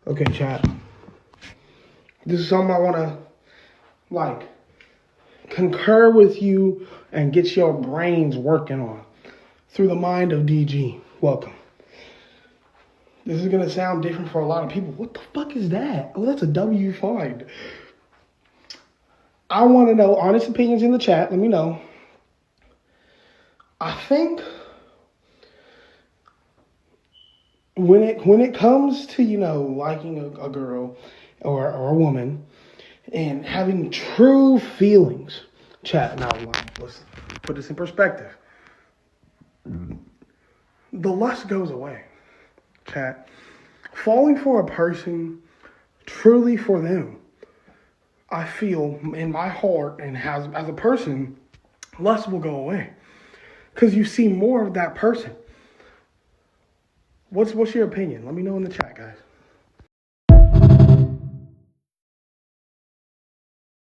Okay, chat. This is something I want to, concur with you and get your brains working on. Through the mind of DG. Welcome. This is going to sound different for a lot of people. What the fuck is that? Oh, that's a W find. I want to know honest opinions in the chat. Let me know. I think when it comes to, liking a girl or a woman and having true feelings, chat, now let's put this in perspective. The lust goes away, chat. Falling for a person truly for them, I feel in my heart and as a person, lust will go away. Because you see more of that person. What's your opinion? Let me know in the chat, guys.